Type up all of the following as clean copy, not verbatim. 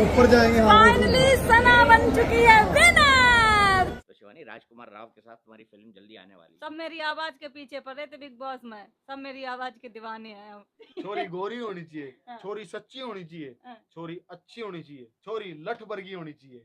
ऊपर जाएंगे। फाइनली सना बन चुकी है विनर। तो शिवानी, राजकुमार राव के साथ तुम्हारी फिल्म जल्दी आने वाली है। सब मेरी आवाज के पीछे पड़े थे बिग बॉस में, सब मेरी आवाज के दीवाने हैं अब। छोरी गोरी होनी चाहिए, हाँ। छोरी सच्ची होनी चाहिए, हाँ। छोरी अच्छी होनी चाहिए, छोरी लठ वर्गी होनी चाहिए।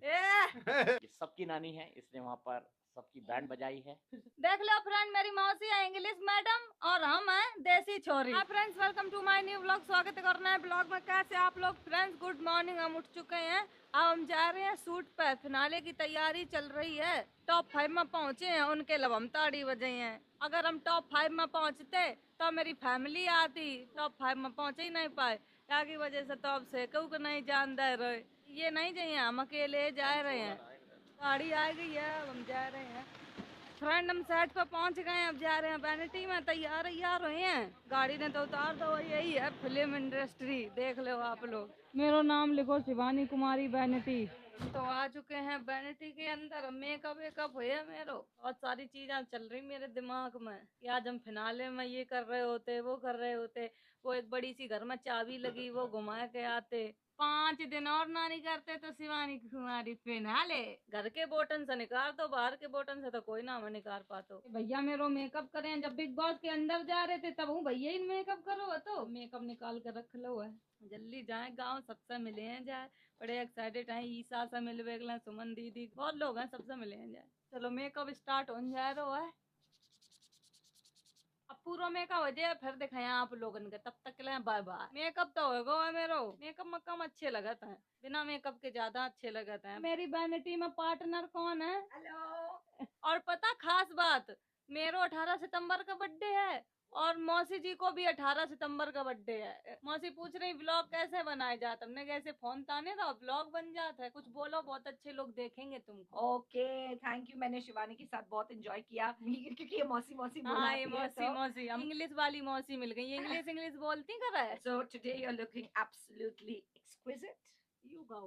ये सबकी नानी है, इसने वहाँ पर सबकी बैंड बजाई है। देख लो फ्रेंड, मेरी मौसी है इंग्लिश मैडम और हम हैं देसी छोरी। Hi friends, welcome to my new blog. स्वागत है नए ब्लॉग में। कैसे आप लोग फ्रेंड्स? Good morning. हम उठ चुके हैं, अब हम जा रहे हैं शूट पे। फिनाले की तैयारी चल रही है। टॉप 5 में पहुंचे हैं, उनके लिए हम ताड़ी बजाई हैं। अगर हम टॉप 5 में पहुंचते तो मेरी फैमिली आती, टॉप 5 में पहुंच ही नहीं पाए। क्या की वजह से तो अब से कहूँ को नहीं जान दे रहे, ये नहीं चाहिए, हम अकेले जा रहे हैं। गाड़ी आ गई है, अब हम जा रहे हैं। फ्रेंड हम सेट पर पहुंच गए हैं, अब जा रहे हैं वैनिटी में। तैयार हुए हैं, गाड़ी ने तो उतार दो। यही है फिल्म इंडस्ट्री, देख लो आप लोग। मेरा नाम लिखो शिवानी कुमारी वैनिटी। तो आ चुके हैं वैनिटी के अंदर। मेकअप वेकअप हुए मेरो, बहुत सारी चीजें चल रही मेरे दिमाग में कि आज हम फिनाले में ये कर रहे होते, वो कर रहे होते। वो एक बड़ी सी घर में चाबी लगी, वो घुमा के आते। 5 दिन और नानी करते तो शिवानी कुमारी फिनाले। घर के बोटन से निकाल दो, बाहर के बोटन से तो कोई नाम निकाल पातो। भैया मेरो मेकअप करें, जब बिग बॉस के अंदर जा रहे थे तब हूँ भैया ही मेकअप करो, तो मेकअप निकाल कर रख लो है। जल्दी जाए गाँव, सबसे मिले हैं जाए। बड़े एक्साइटेड हैं, ईसा से मिलवे, सुमन दीदी, बहुत लोग हैं, सबसे मिले हैं जाए। चलो मेकअप स्टार्ट हो जाए रहा है। अब पूरा मेकअप हो जाए फिर दिखाए आप लोगन के, तब तक के लिए बाय बाय। मेकअप तो हो गया है मेरो, मेकअप में कम अच्छे लगते हैं, बिना मेकअप के ज्यादा अच्छे लगते हैं। मेरी वैनिटी में पार्टनर कौन है? हेलो। और पता खास बात, मेरो 18 सितंबर का बर्थडे है और मौसी जी को भी 18 सितंबर का बर्थडे है। मौसी पूछ रही व्लॉग कैसे बनाए जाते, हमने कैसे फोन ताने रहा व्लॉग बन जाता है। कुछ बोलो, बहुत अच्छे लोग देखेंगे तुमको। Okay, thank you. मैंने शिवानी के साथ बहुत एंजॉय किया क्योंकि ये मौसी मौसी हाँ, ये बुलाती है, मौसी हम इंग्लिश वाली मौसी मिल गई, इंग्लिश बोलती कर है। So today you're looking absolutely exquisite. You got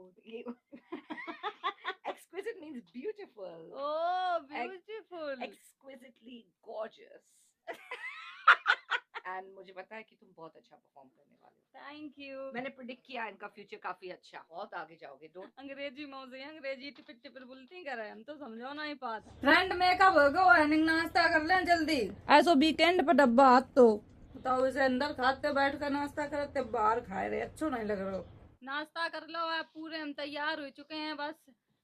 Exquisite means beautiful. Oh, beautiful. Exquisitely gorgeous. And मुझे पता है कि तुम बहुत अच्छा परफॉर्म करने वाले हो। Thank you. मैंने प्रिडिक्ट किया इनका फ्यूचर काफी अच्छा, बहुत आगे जाओगे। डोंट अंग्रेजी मौसी अंग्रेजी टिपिट टिपिट बोलती कर हम तो समझो नहीं पाते। फ्रेंड मेकअप हो गया है, नाश्ता कर लें जल्दी। ऐसो वीकेंड पर डब्बा हाथ तो बताओ, इसे अंदर खाते बैठ कर नाश्ता करते, बाहर खाए रहे, अच्छा नहीं लग रहा। नाश्ता कर लो है, पूरे हम तैयार हो चुके हैं, बस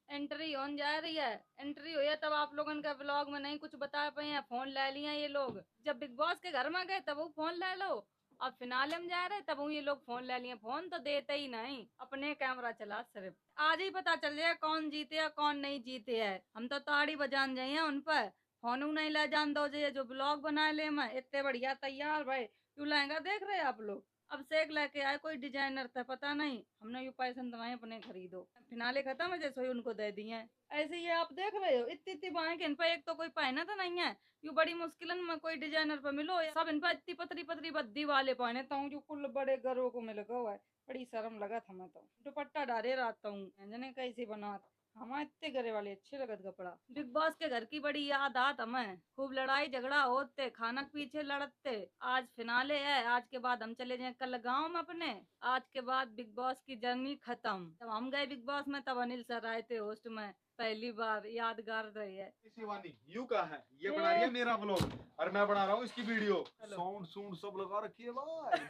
एंट्री होने जा रही है। एंट्री हुई है तब आप लोगों का व्लॉग में नहीं कुछ बता पाए हैं। फोन ले लिया ये लोग, जब बिग बॉस के घर में गए तब वो फोन ले लो, अब फिनाले में जा रहे तब ये लोग फोन ले लिए। फोन तो देते ही नहीं, अपने कैमरा चला सिर्फ। आज ही पता चल जाए कौन जीते है कौन नहीं जीते है। हम तो ताड़ी बजान जाइए उन पर, फोन नहीं ले जान दो जो ब्लॉग बना ले। मैं इतने बढ़िया तैयार भाई, क्यों लहंगा देख रहे आप लोग। अब सेक लेके आए, कोई डिजाइनर था पता नहीं, हमने यू पैसे दवाएं अपने खरीदो। फिनाले खत्म है जैसे ही उनको दे दिए। ऐसे ये आप देख रहे हो, इतनी बाएं इन पर एक तो कोई पहना तो नहीं है। यू बड़ी मुश्किल में कोई डिजाइनर पर मिलो, सब इन पर इतनी पतरी पतरी बद्दी वाले पहने तो जो कुल बड़े घरों को मिल गया है। बड़ी शर्म लगा था, मैं तो दुपट्टा डाले रहता हूँ, जने कैसी बना। हमारे इतने घरे वाले अच्छे लगत कपड़ा। बिग बॉस के घर की बड़ी याद आत हमें, खूब लड़ाई झगड़ा होते, खाना के पीछे लड़ते। आज फिनाले है, आज के बाद हम चले जाए कल गाँव में अपने। आज के बाद बिग बॉस की जर्नी खत्म। जब हम गए बिग बॉस में तब अनिल सर आए थे होस्ट में, पहली बार, यादगार रही है। शिवानी यू का है, ये बना रही है मेरा ब्लॉग और मैं बना रहा हूँ इसकी वीडियो। साउंड सूंड सब लगा रखी है भाई।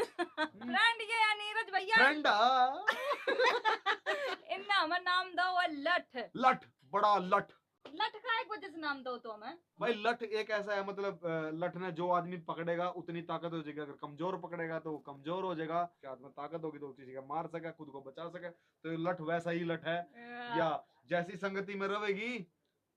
फ्रेंड ये है नीरज भैया। फ्रेंड इनना हमें नाम दो है लठ। लठ, बड़ा लठ। लठ का एक वजह से नाम दो तो हमें भाई लठ एक ऐसा है, मतलब लठ ने जो आदमी पकड़ेगा उतनी ताकत हो जाएगी, अगर कमजोर पकड़ेगा तो कमजोर हो जाएगा। क्या आदमी ताकत होगी तो किसी का मार सके, खुद को बचा सके। तो ये लठ वैसा ही लठ है, या जैसी संगति में रहेगी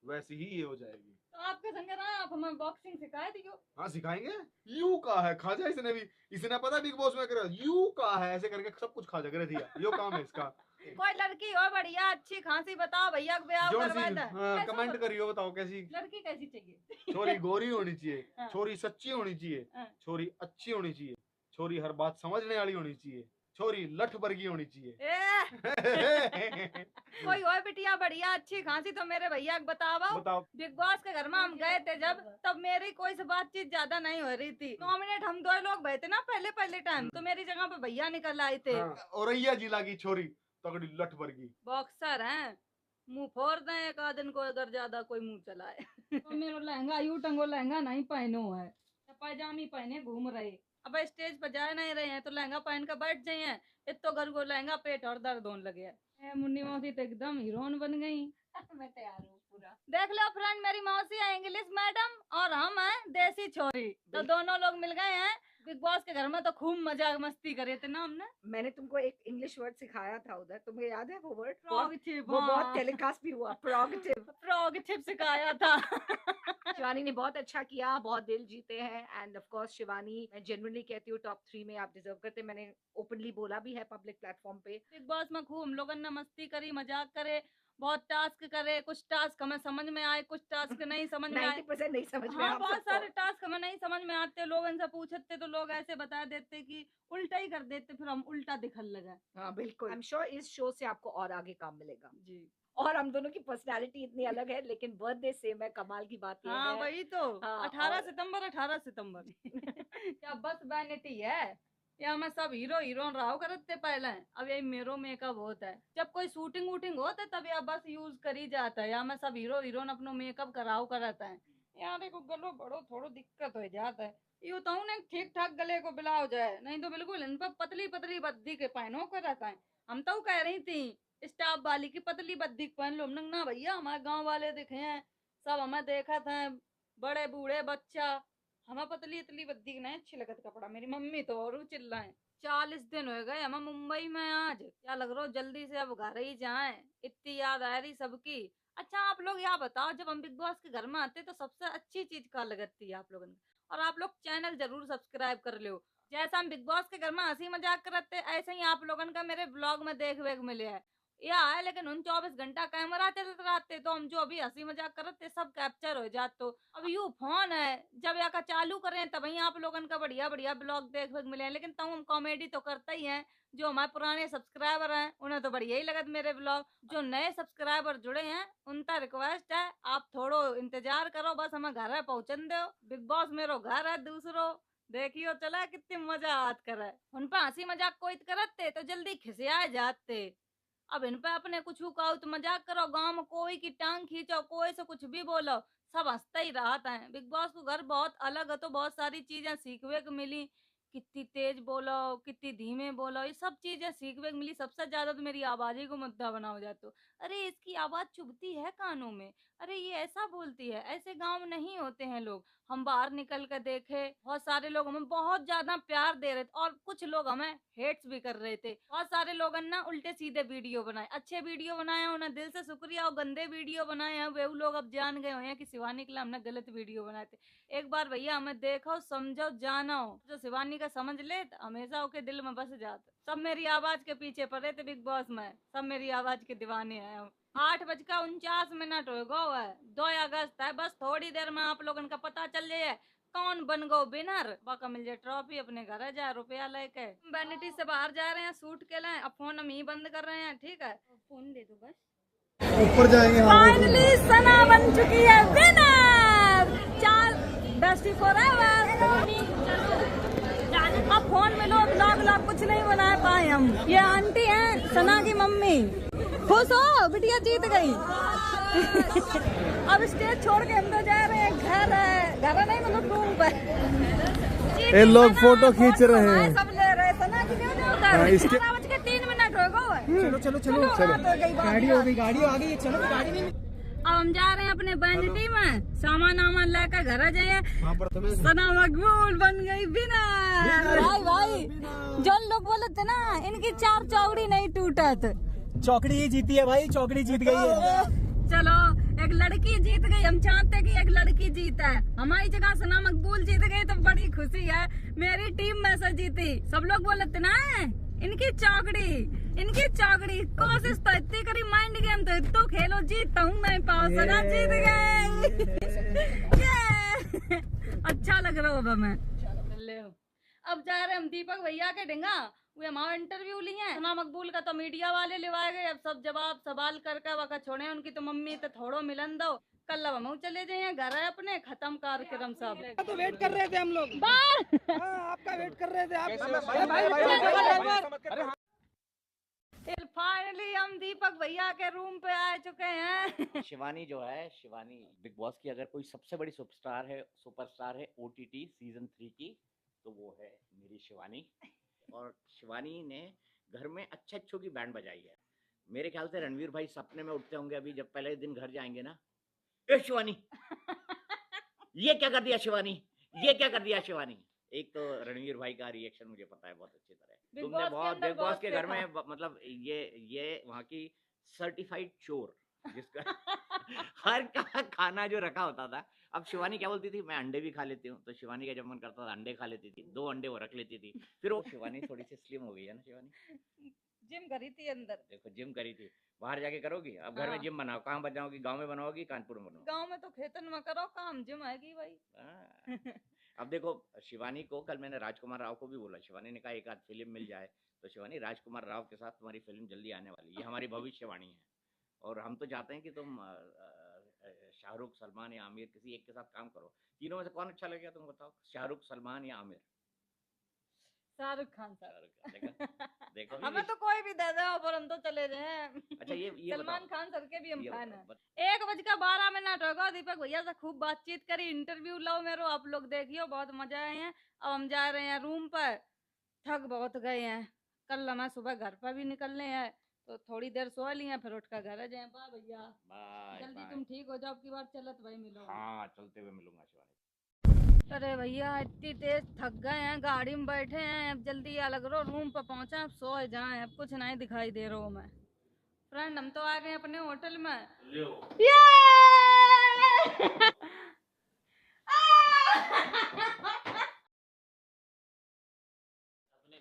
वैसी ही ये हो जाएगी। तो आपके संग रहा, आप हमें बॉक्सिंग सिखाए दियो। हाँ सिखाएंगे। यू का है खा जाए, इसने भी, इसने पता बिग बॉस में कर यू का है, ऐसे करके सब कुछ खा जा दिया, यो काम है इसका। कोई लड़की हो बढ़िया अच्छी खांसी बताओ, भैया ब्याह करवा दे। हाँ, कमेंट करियो, बताओ कैसी लड़की कैसी चाहिए। छोरी गोरी होनी चाहिए, हाँ। छोरी सच्ची होनी चाहिए, हाँ। छोरी अच्छी होनी चाहिए, छोरी हर बात समझने वाली होनी चाहिए, छोरी लठ वर्गी होनी चाहिए। कोई हो बिटिया बढ़िया अच्छी खांसी तो मेरे भैया बताओ। बताओ। बिग बॉस के घर में हम गए थे जब, तब मेरी कोई से बातचीत ज्यादा नहीं हो रही थी। नॉमिनेट हम 2 लोग गए थे ना पहले टाइम, तो मेरी जगह पे भैया निकल आए थे। हाँ, औरैया जिला की छोरी तगड़ी लठ वर्गी। बॉक्सर हैं, मुंह फोड़ दें एक आदमी को अगर ज्यादा कोई मुंह चलाए। तो मेरा लहंगा यूं टंगो लहंगा नहीं पहनो है, पैजामी पहने घूम रहे। अब स्टेज पर जा नहीं रहे हैं तो लहंगा पहन कर बैठ जाइए, इतो घर को लहंगा पेट और दर्द होने लगे है। मुन्नी मौसी तो एकदम हीरोइन बन गई। मैं तैयार हूँ पूरा। देख लो फ्रेंड, मेरी मौसी है इंग्लिश मैडम और हम हैं देसी छोरी, तो दोनों लोग मिल गए हैं। बिग बॉस के घर में तो खूब मजाक मस्ती करे थे ना हमने। मैंने तुमको एक इंग्लिश वर्ड सिखाया था उधर, तुम्हें याद है वो वर्ड? प्रोगेटिव, वो बहुत टेलीकास्ट भी हुआ। प्रोगेटिव सिखाया था। शिवानी ने बहुत अच्छा किया, बहुत दिल जीते हैं। एंड ऑफ कोर्स शिवानी, मैं जेन्युइनली कहती हूँ टॉप 3 में आप डिजर्व करते। मैंने ओपनली बोला भी है पब्लिक प्लेटफॉर्म पे। बिग बॉस में खूब हम लोगों ने मस्ती करी, मजाक करे, बहुत टास्क करे। कुछ टास्क हमें समझ में आए, कुछ टास्क नहीं समझ में आए। 90% नहीं समझ में हाँ, आया बहुत सबको। सारे टास्क हमें नहीं समझ में आते। लोग इनसे पूछते तो लोग ऐसे बता देते कि उल्टा ही कर देते, फिर हम उल्टा दिखने लगे। हाँ बिल्कुल। आई एम श्योर इस शो से आपको और आगे काम मिलेगा जी। और हम दोनों की पर्सनालिटी इतनी अलग है लेकिन बर्थडे सेम है। कमाल की बात ये हाँ है। वही तो। हाँ, 18 और- सितंबर 18 सितंबर। क्या बस वैनिटी है या मैं सब हीरो हीरोइन रहा करते पहले। अब यही मेरो मेकअप होता है, जब कोई शूटिंग वूटिंग होता है तब या बस यूज करी जाता है, या मैं सब हीरो हीरोइन अपनो मेकअप कराओ करता है। यहाँ देखो गलो बड़ो थोड़ो दिक्कत हो जाता है। यूँ तो ना ठीक ठाक गले को ब्लाउज है, नहीं तो बिल्कुल इन पर पतली पतली बद्दी के पहनो कर रहता है। हम तो कह रही थी स्टाफ वाली की पतली बद्दी पहन लो। हमने ना भैया हमारे गांव वाले दिखे हैं, सब हमें देखा था, बड़े बूढ़े बच्चा, हमें पतली इतली बद्दी की नहीं अच्छी लगत कपड़ा। मेरी मम्मी तो और चिल्लाए। 40 दिन हो गए हमें मुंबई में, आज क्या लग रहा हो जल्दी से अब घर ही जाएं, इतनी याद आ रही सबकी। अच्छा आप लोग यहाँ बताओ, जब हम बिग बॉस के घर में आते तो सबसे अच्छी चीज क्या लगती है आप लोगों ने? और आप लोग चैनल जरूर सब्सक्राइब कर लो। जैसा हम बिग बॉस के घर में हंसी मजाक करते ऐसे ही आप लोगों का मेरे ब्लॉग में देख वेख मिले है या है। लेकिन उन 24 घंटा कैमरा चलते रहते तो हम जो अभी हंसी मजाक करते सब कैप्चर हो जाते। तो अब यू फोन है, जब या का चालू करें तब ही आप लोगों का बढ़िया बढ़िया ब्लॉग देख वेख मिले हैं। लेकिन तब हम कॉमेडी तो करता ही है। जो हमारे पुराने सब्सक्राइबर हैं उन्हें तो बढ़िया ही लगत मेरे ब्लॉग। जो नए सब्सक्राइबर जुड़े हैं उनका रिक्वेस्ट है आप थोड़ो इंतजार करो, बस हमें घर है पहुंचन दो। बिग बॉस मेरो घर है दूसरो, देखियो चला कितनी मजा आत करे। उन पर हंसी मजाक कोई करते तो जल्दी खिसिया जाते। अब इन पे अपने कुछ कहो तो मजाक करो, गांव में कोई की टांग खींचो, कोई से कुछ भी बोलो, सब हंसता ही रहता है। बिग बॉस को घर बहुत अलग है तो बहुत सारी चीजें सीखने को मिली। कितनी तेज बोलो, कितनी धीमे बोलो, ये सब चीजें सीखने को मिली। सबसे ज्यादा तो मेरी आवाज ही को मुद्दा बना हो जाता। अरे इसकी आवाज चुभती है कानों में, अरे ये ऐसा बोलती है, ऐसे गांव में नहीं होते हैं लोग। हम बाहर निकल कर देखे, बहुत सारे लोग हमें बहुत ज्यादा प्यार दे रहे थे और कुछ लोग हमें हेट्स भी कर रहे थे। बहुत सारे लोग ना उल्टे सीधे वीडियो बनाए, अच्छे वीडियो बनाए उन्हें दिल से शुक्रिया, और गंदे वीडियो बनाए हैं वे लोग अब जान गए हैं कि शिवानी के लिए हमने गलत वीडियो बनाए थे। एक बार भैया हमें देखो, समझो, जानो, जो शिवानी का समझ ले तो हमेशा उसके दिल में बस जाते। सब मेरी आवाज के पीछे पड़े थे बिग बॉस में, सब मेरी आवाज के दीवाने हैं। 8:49 हो गए है, 2 अगस्त है, बस थोड़ी देर में आप लोगों का पता चल जाए कौन बन गो विनर। बाका मिल जाए ट्रॉफी, अपने घर है जाए रुपया लेके। वैनिटी से बाहर जा रहे हैं शूट के लिए, अब फोन हम ही बंद कर रहे हैं, ठीक है? फोन दे दो बस। ऊपर जाएंगे फाइनली सना बन चुकी है विनर। चाल डस्टी फॉरएवर। अब फोन में लो, ब्लॉग कुछ नहीं बना पाए हम। ये आंटी हैं सना की मम्मी, खुश हो बिटिया जीत गई। अब स्टेज छोड़ के हम तो जा रहे हैं घर नहीं मतलब रूम पर। ये लोग फोटो खींच रहे हैं, सब ले रहे हैं सना की न्यूज़ उधर। 12:03 हो गए। चलो गाड़ी हो गई, गाड़ी आ गई, चलो गाड़ी में। अब हम जा रहे हैं अपने वैनिटी में, सामान वामान लेकर घर जाइए। सना मकबूल बन गई विनर। भाई जो लोग बोले थे ना इनकी 4 चौकड़ी नहीं टूटत, चौकड़ी ही जीती है भाई, चौकड़ी जीत गई है। चलो एक लड़की जीत गई, हम चाहते कि एक लड़की जीता है। हमारी जगह सना मकबूल जीत गई तो बड़ी खुशी है। मेरी टीम में से जीती। सब लोग बोले थे ना इनकी चौकड़ी। कोशिश तो इतनी करी, माइंड गेम तो इतो खेलो, जीतता हूँ मैं, पाओ सना जीत गए। अच्छा लग रहा होगा मैं। अब जा रहे हम दीपक भैया के ढिंगा, वे हमारा इंटरव्यू लिए हैं। सना मकबूल का तो मीडिया वाले लिवाए गए, अब सब जवाब सवाल करके वका छोड़े। उनकी तो मम्मी तो थोड़ो मिलन दो, कल अब हम चले जाइए घर है अपने, खत्म कार्यक्रम सब। तो वेट कर रहे थे हम लोग, आपका वेट कर रहे थे आप। फाइनली हम दीपक भैया के रूम पे आ चुके हैं। शिवानी जो है, शिवानी बिग बॉस की अगर कोई सबसे बड़ी सुपरस्टार है OTT सीजन 3 की, तो वो है मेरी शिवानी। और शिवानी ने घर में अच्छों की बैंड बजाई है। मेरे ख्याल से रणवीर भाई सपने में उठते होंगे अभी जब पहले दिन घर जाएंगे ना, ए शिवानी ये क्या कर दिया शिवानी, ये क्या कर दिया शिवानी। एक तो रणवीर भाई का रिएक्शन मुझे पता है बहुत अच्छी तरह। तुमने बहुत बिग बॉस के घर में मतलब ये वहाँ की सर्टिफाइड चोर जिसका हर का खाना जो रखा होता था। अब शिवानी क्या बोलती थी, मैं अंडे भी खा लेती हूँ, तो शिवानी का जब मन करता था अंडे खा लेती थी, 2 अंडे वो रख लेती थी। फिर वो शिवानी थोड़ी सी स्लिम हो गई है ना शिवानी। जिम करी थी अंदर। देखो जिम करी थी, बाहर जाके करोगी। अब घर में हाँ। जिम बनाओ, कहाँ बनाओगी, गाँव में बनाओगी, कानपुर में बनाओगी। गांव में तो खेतन में करो काम, जिम आएगी भाई। अब देखो शिवानी को कल मैंने राजकुमार राव को भी बोला, शिवानी ने कहा एक आध फिल्म मिल जाए, तो शिवानी राजकुमार राव के साथ तुम्हारी फिल्म जल्दी आने वाली है, ये हमारी भविष्यवाणी है। और हम तो चाहते हैं कि तुम शाहरुख, सलमान या आमिर किसी एक के साथ काम करो। तीनों में से कौन अच्छा लगेगा तुम बताओ, शाहरुख, सलमान या आमिर? शाहरुख खान सर। देखो हमें तो कोई भी दे दो पर हम तो चले जाएं। अच्छा ये सलमान खान सर के भी हम ये फैन हैं। बताओ, 1:12 होगा। दीपक भैया से खूब बातचीत करी, इंटरव्यू लो मेरो, आप लोग देखियो, बहुत मजा आए हैं। अब हम जा रहे हैं रूम पर, थक बहुत गए हैं। कल हमें सुबह घर पर भी निकलने हैं, तो थोड़ी देर सो लिए, फिर उठ कर घर आ जाए। बाय भैया, बाय जल्दी बाय। तुम ठीक हो जाओ, अब की बार चलत भाई मिलो। हाँ चलते हुए मिलूंगा शिवानी। अरे भैया इतनी तेज थक गए हैं, गाड़ी में बैठे हैं, अब जल्दी अलग रो रूम पर पहुंचा, अब सो जाए, अब कुछ नहीं दिखाई दे रहा हूँ मैं। फ्रेंड हम तो आ गए अपने होटल में। अपनी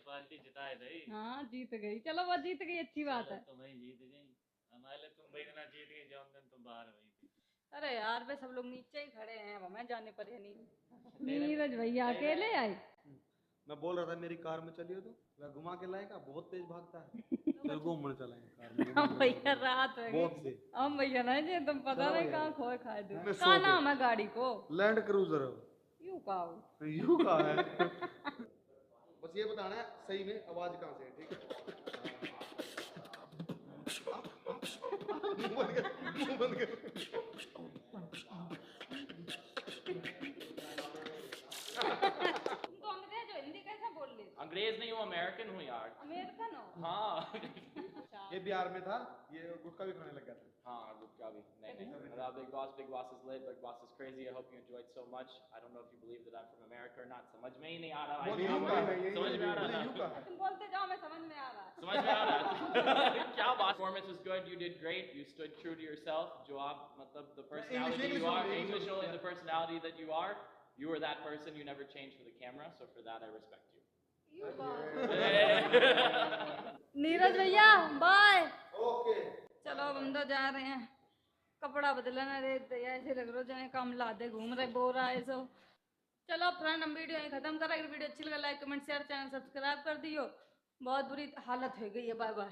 पार्टी जिताए दई। हाँ जीत गई, चलो वो जीत गई, अच्छी बात है। तो भाई जीत गई, हमारे लिए तुम भाई ना जीत गई, जौन दिन तुम बाहर हुई थी। अरे यार वे सब लोग नीचे ही खड़े हैं, अब हमें जाने पर है नहीं। नीरज भैया अकेले आए। मैं बोल रहा था मेरी कार में चलिए, तो मैं घुमा के लाएगा, बहुत तेज भागता है। फिर घूमने चलाएंगे कार में, हम भैया रात है बहुत से। हम भैया नहीं जी, तुम पता चलो नहीं भैया। कहाँ खोए खाए दो। मैं सो का गई। नाम है गाड़ी को? लैंड क्रूजर यू का यू का है। बस ये बताना है सही में आवाज कहाँ से है, ठीक है? मुंह बंद कर, मुंह बंद कर। तुम तो अंग्रेज हो, हिंदी कैसे बोल ले? अंग्रेज नहीं हूँ, अमेरिकन हूँ यार। अमेरिकन हो? हाँ ये बिहार में था, ये गुटखा भी खाने लग गया था। हाँ गुटखा भी नहीं। Big Boss is lit, Big Boss is crazy. I hope you enjoyed so much. I don't know if you believe that I'm from America or not. समझ में ही नहीं आ रहा भाई। बोलिए, यू का है, समझ में आ रहा यू का है। तुम बोलते जाओ, मैं समझ में आ रहा है। समझ में आ रहा है। क्या बात, performance was good, you did great, you stood true to yourself. जो आप मतलब the personality you are, English only, the personality that you are, you were that person, you never changed for the camera, so for that I respect you. Neeraj भैया bye. Okay चलो अब हम तो जा रहे हैं, कपड़ा बदलना रे, ऐसे लग रहा जाए काम लादे घूम रहे, बोरा है सो। चलो फ्रेंड हम वीडियो यहीं खत्म कर रहे हैं। वीडियो अच्छी लगा like comment share, channel subscribe कर दियो। बहुत बुरी हालत हो गई है, बाय बाय।